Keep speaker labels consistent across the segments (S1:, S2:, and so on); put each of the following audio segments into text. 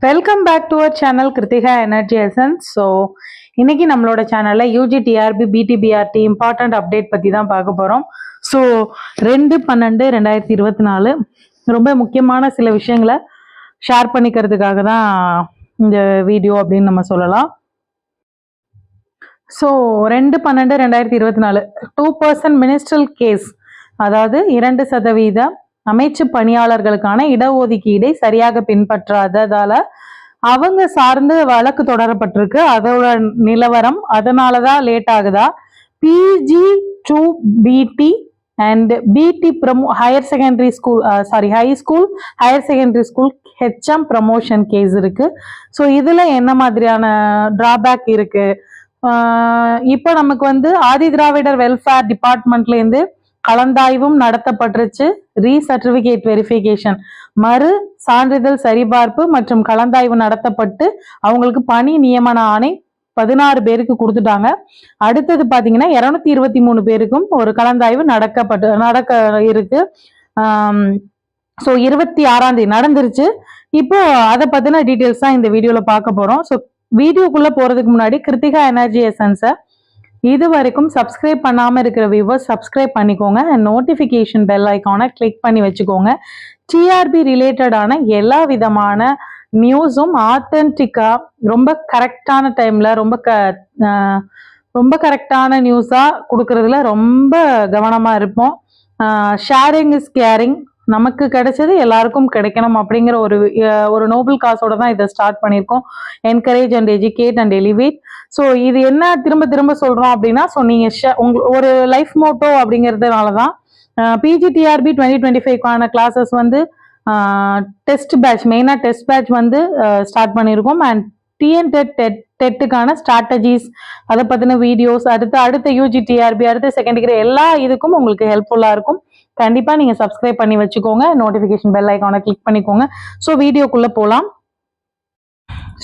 S1: Welcome back to our channel Krithika energy essence. So இன்னைக்கு நம்மளோட சேனலில் UG TRB BT BRT important update பற்றி தான் பார்க்க போகிறோம். ஸோ 2/12/2024 ரொம்ப முக்கியமான சில விஷயங்களை ஷேர் பண்ணிக்கிறதுக்காக தான் இந்த வீடியோ அப்படின்னு நம்ம சொல்லலாம். ஸோ 2/12/2024 2% மினிஸ்ட்ரல் கேஸ், அதாவது 2% அமைச்சு பணியாளர்களுக்கான இடஒதுக்கீடை சரியாக பின்பற்றாததால அவங்க சார்ந்து வழக்கு தொடரப்பட்டிருக்கு. அதோட நிலவரம் அதனாலதான் லேட் ஆகுதா? PG to BT and BT higher secondary school high school higher secondary school HM promotion case இருக்கு. ஸோ இதுல என்ன மாதிரியான டிராபேக் இருக்கு? இப்போ நமக்கு வந்து ஆதி திராவிடர் வெல்ஃபேர் டிபார்ட்மெண்ட்ல இருந்து கலந்தாய்வும் நடத்தப்பட்டுருச்சு. ரீசர்டிபிகேட் வெரிஃபிகேஷன், மறு சான்றிதழ் சரிபார்ப்பு மற்றும் கலந்தாய்வு நடத்தப்பட்டு அவங்களுக்கு பணி நியமன ஆணை 16 பேருக்கு கொடுத்துட்டாங்க. அடுத்தது பாத்தீங்கன்னா 223 பேருக்கும் ஒரு கலந்தாய்வு நடக்க இருக்கு. ஸோ 26ஆம் தேதி நடந்துருச்சு. இப்போ அதை பத்தின டீட்டெயில்ஸ் தான் இந்த வீடியோல பார்க்க போறோம். ஸோ வீடியோக்குள்ள போறதுக்கு முன்னாடி கிருத்திகா எனர்ஜி எசன்ஸை இது வரைக்கும் சப்ஸ்கிரைப் பண்ணாமல் இருக்கிற வியூவர்ஸ் சப்ஸ்கிரைப் பண்ணிக்கோங்க. நோட்டிஃபிகேஷன் பெல் ஐக்கானை கிளிக் பண்ணி வச்சுக்கோங்க. டிஆர்பி ரிலேட்டடான எல்லா விதமான நியூஸும் ஆத்தென்டிக்காக ரொம்ப கரெக்டான டைமில் ரொம்ப கரெக்டான நியூஸாக கொடுக்கறதுல ரொம்ப கவனமாக இருப்போம். Sharing is caring. நமக்கு கிடைச்சது எல்லாருக்கும் கிடைக்கணும் அப்படிங்கிற ஒரு நோபல் காசோட தான் இதை ஸ்டார்ட் பண்ணியிருக்கோம். Encourage and educate and elevate. So இது என்ன திரும்ப திரும்ப சொல்றோம் அப்படின்னா, ஸோ நீங்க ஒரு லைஃப் மோட்டோ அப்படிங்கிறதுனால தான் பிஜிடிஆர்பி 2025க்கான கிளாஸஸ் வந்து டெஸ்ட் பேட்ச், மெயினாக டெஸ்ட் பேட்ச் வந்து ஸ்டார்ட் பண்ணியிருக்கோம். அண்ட் டெட்டுக்கான ஸ்ட்ராட்டஜிஸ், அதை பற்றின வீடியோஸ், அடுத்த யூஜி டிஆர்பி, அடுத்த செகண்ட் டிகிரி எல்லா இதுக்கும் உங்களுக்கு ஹெல்ப்ஃபுல்லாக இருக்கும். கண்டிப்பாக நீங்கள் சப்ஸ்கிரைப் பண்ணி வச்சுக்கோங்க. நோட்டிஃபிகேஷன் பெல் ஐக்கானை கிளிக் பண்ணிக்கோங்க. ஸோ வீடியோக்குள்ளே போகலாம்.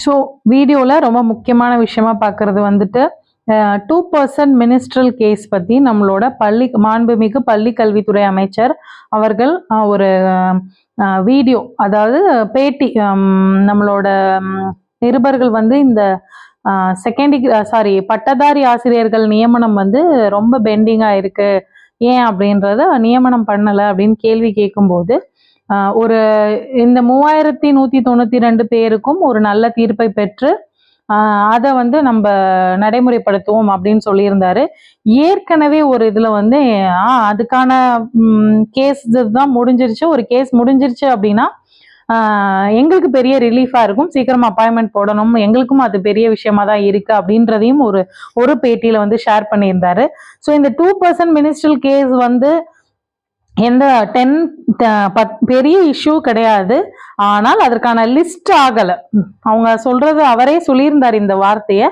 S1: ஸோ வீடியோவில் ரொம்ப முக்கியமான விஷயமா பார்க்கறது வந்துட்டு 2% மினிஸ்ட்ரல் கேஸ் பற்றி நம்மளோட மாண்புமிகு பள்ளி கல்வித்துறை அமைச்சர் அவர்கள் ஒரு வீடியோ, அதாவது பேட்டி, நம்மளோட நிருபர்கள் வந்து இந்த பட்டதாரி ஆசிரியர்கள் நியமனம் வந்து ரொம்ப பெண்டிங்காக இருக்கு, ஏன் அப்படின்றத நியமனம் பண்ணலை அப்படின்னு கேள்வி கேட்கும்போது இந்த 3192 பேருக்கும் ஒரு நல்ல தீர்ப்பை பெற்று அதை வந்து நம்ம நடைமுறைப்படுத்துவோம் அப்படின்னு சொல்லியிருந்தாரு. ஏற்கனவே ஒரு இதுல வந்து அதுக்கான கேஸ் தான் முடிஞ்சிருச்சு. ஒரு கேஸ் முடிஞ்சிருச்சு அப்படின்னா எங்களுக்கு பெரிய ரிலீஃபா இருக்கும், சீக்கிரம் அப்பாயின்மெண்ட் போடணும், எங்களுக்கும் அது பெரிய விஷயமா தான் இருக்கு அப்படின்றதையும் ஒரு பேட்டியில வந்து ஷேர் பண்ணியிருந்தாரு. ஸோ இந்த 2% மினிஸ்ட்ரல் கேஸ் வந்து எந்த பெரிய இஷ்யூ கிடையாது. ஆனால் அதற்கான லிஸ்ட் ஆகலை. அவங்க சொல்றது, அவரே சொல்லியிருந்தார் இந்த வார்த்தையை,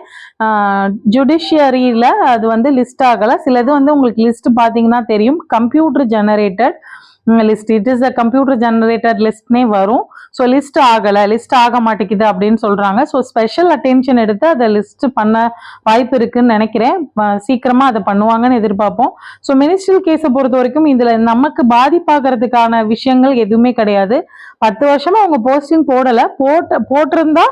S1: ஜுடிஷியரியில அது வந்து லிஸ்ட் ஆகலை. சிலது வந்து உங்களுக்கு லிஸ்ட் பார்த்தீங்கன்னா தெரியும், computer generated list. It is a computer generated லிஸ்ட்னே வரும். ஸோ லிஸ்ட் ஆக மாட்டேங்குது அப்படின்னு சொல்றாங்க. ஸோ ஸ்பெஷல் அட்டென்ஷன் எடுத்து அதை லிஸ்ட் பண்ண வாய்ப்பு இருக்குன்னு நினைக்கிறேன். சீக்கிரமா அதை பண்ணுவாங்கன்னு எதிர்பார்ப்போம். ஸோ மினிஸ்ட்ரியல் கேஸை பொறுத்த வரைக்கும் இதுல நமக்கு பாதிப்பாகிறதுக்கான விஷயங்கள் எதுவுமே கிடையாது. 10 வருஷமா அவங்க போஸ்டிங் போட்டிருந்தா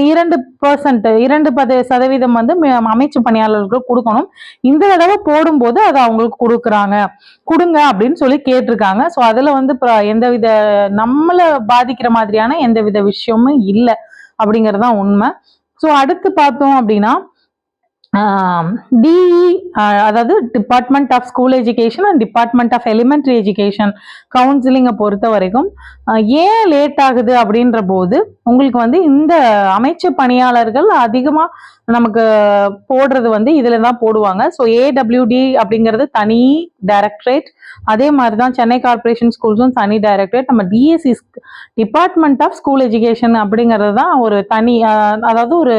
S1: 2% வந்து அமைச்சு பணியாளர்களுக்கு கொடுக்கணும். இந்த தடவை போடும்போது அதை அவங்களுக்கு கொடுங்க அப்படின்னு சொல்லி கேட்டிருக்காங்க. ஸோ அதுல வந்து எந்தவித நம்மளை பாதிக்கிற மாதிரியான எந்தவித விஷயமும் இல்லை அப்படிங்கிறது தான் உண்மை. ஸோ அடுத்து பார்த்தோம் அப்படின்னா டிஇ, அதாவது department of school education and department of elementary education கவுன்சிலிங்கை பொறுத்த வரைக்கும் ஏன் லேட் ஆகுது அப்படின்ற போது, உங்களுக்கு வந்து இந்த அமைச்சு பணியாளர்கள் அதிகமா நமக்கு போடுறது வந்து இதுல தான் போடுவாங்க. ஸோ ஏடபிள்யூடி அப்படிங்கிறது தனி டைரக்டரேட், அதே மாதிரிதான் சென்னை கார்பரேஷன் ஸ்கூல்ஸும் தனி டைரக்டரேட். நம்ம DSC department of school education அப்படிங்கிறது தான் ஒரு தனி, அதாவது ஒரு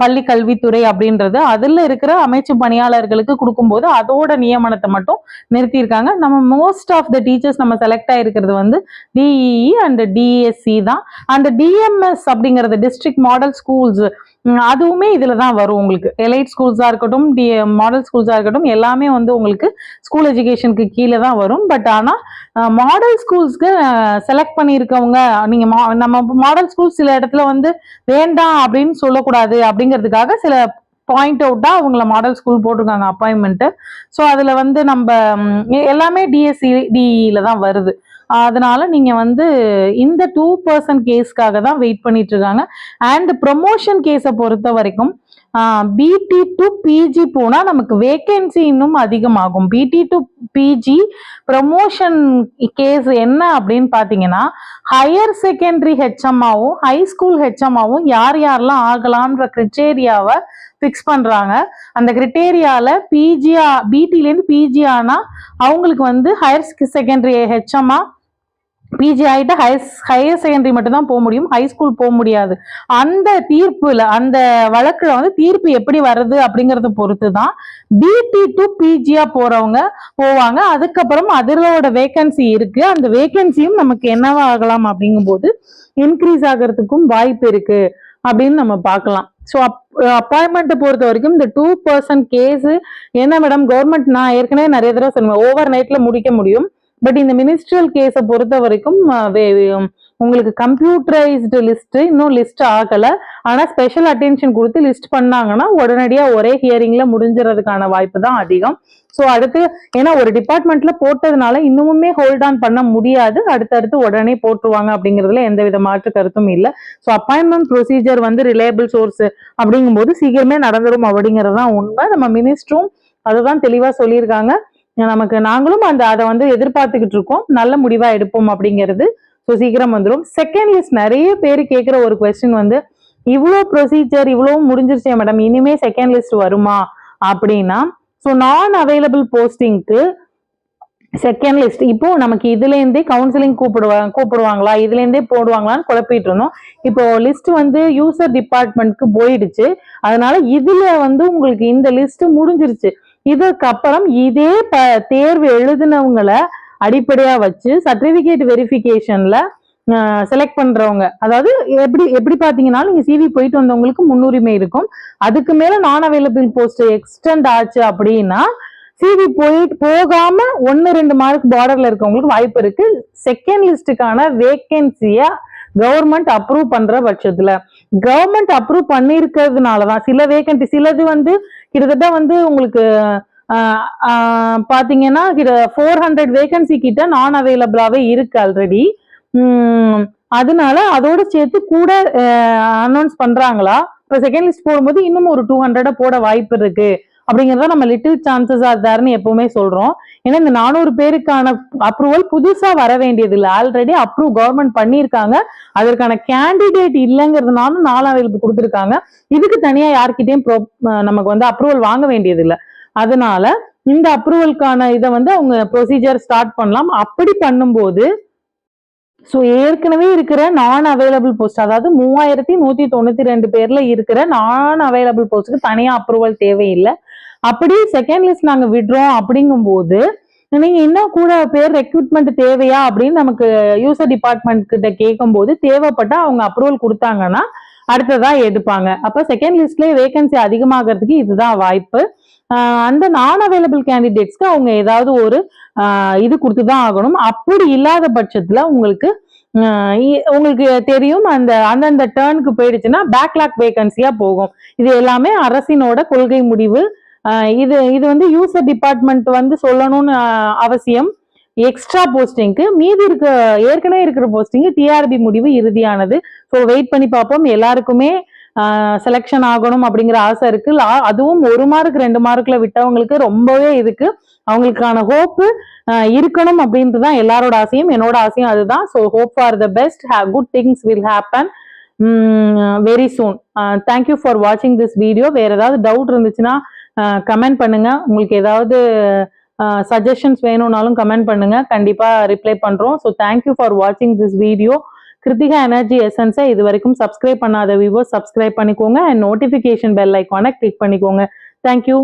S1: பள்ளி கல்வித்துறை அப்படின்றது. அதுல இருக்கிற அமைச்சு பணியாளர்களுக்கு கொடுக்கும்போது அதோட நியமனத்தை மட்டும் நிறுத்தியிருக்காங்க. நம்ம மோஸ்ட் ஆஃப் த டீச்சர்ஸ் நம்ம செலக்ட் ஆயிருக்கிறது வந்து டிஇஇ அண்ட் டிஎஸ்சி தான். அந்த டிஎம்எஸ் அப்படிங்கிறது டிஸ்ட்ரிக்ட் மாடல் ஸ்கூல்ஸ், அதுவுமே இதுல தான் வரும் உங்களுக்கு. எலைட் ஸ்கூல்ஸா இருக்கட்டும், மாடல் ஸ்கூல்ஸா இருக்கட்டும், எல்லாமே வந்து உங்களுக்கு ஸ்கூல் எஜுகேஷனுக்கு கீழே தான் வரும். பட் ஆனா மாடல் ஸ்கூல்ஸ்க்கு செலக்ட் பண்ணியிருக்கவங்க, நீங்க நம்ம மாடல் ஸ்கூல் சில இடத்துல வந்து வேண்டாம் அப்படின்னு சொல்லக்கூடாது அப்படிங்கிறதுக்காக சில பாயிண்ட் அவுட்டா அவங்கள மாடல் ஸ்கூல் போட்டிருக்காங்க அப்பாயின்மெண்ட். ஸோ அதுல வந்து நம்ம எல்லாமே டிஎஸ்சி டிஇல தான் வருது. அதனால நீங்க வந்து இந்த 2% கேஸ்க்காக தான் வெயிட் பண்ணிட்டு இருக்காங்க. அண்ட் ப்ரொமோஷன் கேஸை பொறுத்த வரைக்கும் பிடி டு பிஜி போனா நமக்கு வேகன்சி இன்னும் அதிகமாகும். பிடி டு பிஜி ப்ரமோஷன் கேஸ் என்ன அப்படின்னு பாத்தீங்கன்னா, ஹையர் செகண்டரி ஹெச்எம்மாவும் ஹை ஸ்கூல் ஹெச்எம்மாவும் யார் யாரெல்லாம் ஆகலாம்ன்ற கிரிட்டேரியாவை ஃபிக்ஸ் பண்றாங்க. அந்த கிரிட்டேரியால பிஜியா பிடிலேருந்து பிஜி ஆனா அவங்களுக்கு வந்து ஹையர் செகண்டரி ஹெச்எம்மா பிஜி ஆகிட்டு ஹையர் செகண்டரி மட்டும் தான் போக முடியும், ஹை ஸ்கூல் போக முடியாது. அந்த தீர்ப்புல அந்த வழக்குல வந்து தீர்ப்பு எப்படி வருது அப்படிங்கறத பொறுத்து தான் பிடி டு பிஜியா போறவங்க போவாங்க. அதுக்கப்புறம் அதோட வேகன்சி இருக்கு. அந்த வேகன்சியும் நமக்கு என்னவா ஆகலாம் அப்படிங்கும்போது இன்க்ரீஸ் ஆகிறதுக்கும் வாய்ப்பு இருக்கு அப்படின்னு நம்ம பார்க்கலாம். ஸோ அப்பாயின்மெண்ட் பொறுத்த வரைக்கும் இந்த 2% கேஸ் என்ன மேடம் கவர்மெண்ட், நான் ஏற்கனவே நிறைய தடவை சொல்லுவேன், ஓவர் நைட்ல முடிக்க முடியும். பட் இந்த மினிஸ்ட்ரியல் கேஸை பொறுத்த வரைக்கும் உங்களுக்கு கம்ப்யூட்டரைஸ்டு லிஸ்ட் இன்னும் லிஸ்ட் ஆகல. ஆனா ஸ்பெஷல் அட்டென்ஷன் கொடுத்து லிஸ்ட் பண்ணாங்கன்னா உடனடியா ஒரே ஹியரிங்ல முடிஞ்சுறதுக்கான வாய்ப்பு தான் அதிகம். ஸோ அடுத்து ஏன்னா ஒரு டிபார்ட்மெண்ட்ல போட்டதுனால இன்னுமுமே ஹோல்ட் ஆன் பண்ண முடியாது, அடுத்தடுத்து உடனே போட்டுருவாங்க அப்படிங்கிறதுல எந்த வித மாற்று கருத்தும் இல்லை. ஸோ அப்பாயின்மெண்ட் ப்ரொசீஜர் வந்து ரிலையபிள் சோர்ஸ் அப்படிங்கும்போது சீக்கிரமே நடந்துரும் அப்படிங்கிறது தான் உண்மை. நம்ம மினிஸ்டரும் அதுதான் தெளிவா சொல்லியிருக்காங்க. நமக்கு நாங்களும் அதை வந்து எதிர்பார்த்துக்கிட்டு இருக்கோம், நல்ல முடிவா எடுப்போம் அப்படிங்கிறது. ஸோ சீக்கிரம் வந்துடும். செகண்ட் லிஸ்ட் நிறைய பேர் கேட்குற ஒரு கொஸ்டின் வந்து, இவ்வளோ ப்ரொசீஜர் இவ்வளவு முடிஞ்சிருச்சே மேடம், இனிமே செகண்ட் லிஸ்ட் வருமா அப்படின்னா, ஸோ நான் அவைலபிள் போஸ்டிங்க்கு செகண்ட் லிஸ்ட் இப்போ நமக்கு இதுல இருந்தே கவுன்சிலிங் கூப்பிடுவாங்களா, இதுல இருந்தே போடுவாங்களான்னு குழப்பிட்டு இருந்தோம். இப்போ லிஸ்ட் வந்து யூசர் டிபார்ட்மெண்ட்க்கு போயிடுச்சு. அதனால இதுல வந்து உங்களுக்கு இந்த லிஸ்ட் முடிஞ்சிருச்சு. இதுக்கப்புறம் இதே தேர்வு எழுதினவங்களை அடிப்படையா வச்சு சர்டிபிகேட் வெரிஃபிகேஷன்ல செலக்ட் பண்றவங்க, அதாவது எப்படி பாத்தீங்கன்னா நீங்க சிவி போயிட்டு வந்தவங்களுக்கு முன்னுரிமை இருக்கும். அதுக்கு மேல நான் அவைலபிள் போஸ்ட் எக்ஸ்டெண்ட் ஆச்சு அப்படின்னா சிவி போகாம 1-2 மார்க் பார்டர்ல இருக்கவங்களுக்கு வாய்ப்பு இருக்கு. செகண்ட் லிஸ்டுக்கான வேகன்சிய கவர்மெண்ட் அப்ரூவ் பண்ற பட்சத்துல, கவர்மெண்ட் அப்ரூவ் பண்ணிருக்கிறதுனாலதான் சில வேகன்சி, சிலது வந்து கிட்டத்தட்ட வந்து உங்களுக்கு பாத்தீங்கன்னா 400 வேகன்சி கிட்ட நான் அவைலபிளாவே இருக்கு ஆல்ரெடி. அதனால அதோட சேர்த்து கூட அனௌன்ஸ் பண்றாங்களா, இப்போ செகண்ட் லிஸ்ட் போடும்போது இன்னும் ஒரு 200 போட வாய்ப்பு இருக்கு அப்படிங்கிறத நம்ம லிட்டில் சான்சஸ் ஆர் தேர்னு எப்பவுமே சொல்றோம். ஏன்னா இந்த 400 பேருக்கான அப்ரூவல் புதுசா வர வேண்டியது இல்லை, ஆல்ரெடி அப்ரூவ் கவர்மெண்ட் பண்ணியிருக்காங்க. அதற்கான கேண்டிடேட் இல்லைங்கிறதுனால 4 அவைலபிள் கொடுத்துருக்காங்க. இதுக்கு தனியா யார்கிட்டயும் நமக்கு வந்து அப்ரூவல் வாங்க வேண்டியது இல்லை. அதனால இந்த அப்ரூவலுக்கான இதை வந்து அவங்க ப்ரொசீஜர் ஸ்டார்ட் பண்ணலாம். அப்படி பண்ணும்போது ஸோ ஏற்கனவே இருக்கிற நான் அவைலபிள் போஸ்ட், அதாவது 3192 பேர்ல இருக்கிற நான் அவைலபிள் போஸ்ட்டுக்கு தனியா அப்ரூவல் தேவையில்லை. அப்படி செகண்ட் லிஸ்ட் நாங்க விடுறோம் அப்படிங்கும் போது நீங்க இன்னும் கூட பேர் ரெக்ரூட்மெண்ட் தேவையா அப்படின்னு நமக்கு யூசர் டிபார்ட்மெண்ட் கிட்ட கேட்கும் போது தேவைப்பட்டா அவங்க அப்ரூவல் கொடுத்தாங்கன்னா அடுத்ததா எடுப்பாங்க. அப்ப செகண்ட் லிஸ்ட்லயே வேகன்சி அதிகமாகிறதுக்கு இதுதான் வாய்ப்பு. அந்த நான் அவைலபிள் கேண்டிடேட்ஸ்க்கு அவங்க ஏதாவது ஒரு இது கொடுத்துதான் ஆகணும். அப்படி இல்லாத பட்சத்துல உங்களுக்கு தெரியும், அந்தந்த டேர்னுக்கு போயிடுச்சுன்னா பேக்லாக் வேகன்சியா போகும். இது எல்லாமே அரசினோட கொள்கை முடிவு. இது வந்து யூசர் டிபார்ட்மெண்ட் வந்து சொல்லணும்னு அவசியம். எக்ஸ்ட்ரா போஸ்டிங்க்கு மீதி ஏற்கனவே இருக்கிற போஸ்டிங் டிஆர்பி முடிவு இறுதியானது. ஸோ வெயிட் பண்ணி பார்ப்போம். எல்லாருக்குமே செலெக்ஷன் ஆகணும் அப்படிங்கிற ஆசை இருக்கு. அதுவும் 1 மார்க் 2 மார்க்ல விட்டவங்களுக்கு ரொம்பவே இருக்கு. அவங்களுக்கான ஹோப்பு இருக்கணும் அப்படின்ட்டு தான் எல்லாரோட ஆசையும், என்னோட ஆசையும் அதுதான். So hope for the best, good things will happen very soon. Thank you for வாட்சிங் திஸ் வீடியோ. வேற ஏதாவது டவுட் இருந்துச்சுன்னா கமெண்ட் பண்ணுங்க. உங்களுக்கு ஏதாவது சஜஷன்ஸ் வேணும்னாலும் கமெண்ட் பண்ணுங்க, கண்டிப்பா ரிப்ளை பண்றோம். ஸோ தேங்க்யூ ஃபார் வாட்சிங் திஸ் வீடியோ. கிருத்திகா எனர்ஜி எசன்ஸை இது வரைக்கும் சப்ஸ்கிரைப் பண்ணாத வியூவர்ஸ் சப்ஸ்கிரைப் பண்ணிக்கோங்க அண்ட் நோட்டிஃபிகேஷன் பெல் ஐக்கானை கிளிக் பண்ணிக்கோங்க. தேங்க்யூ.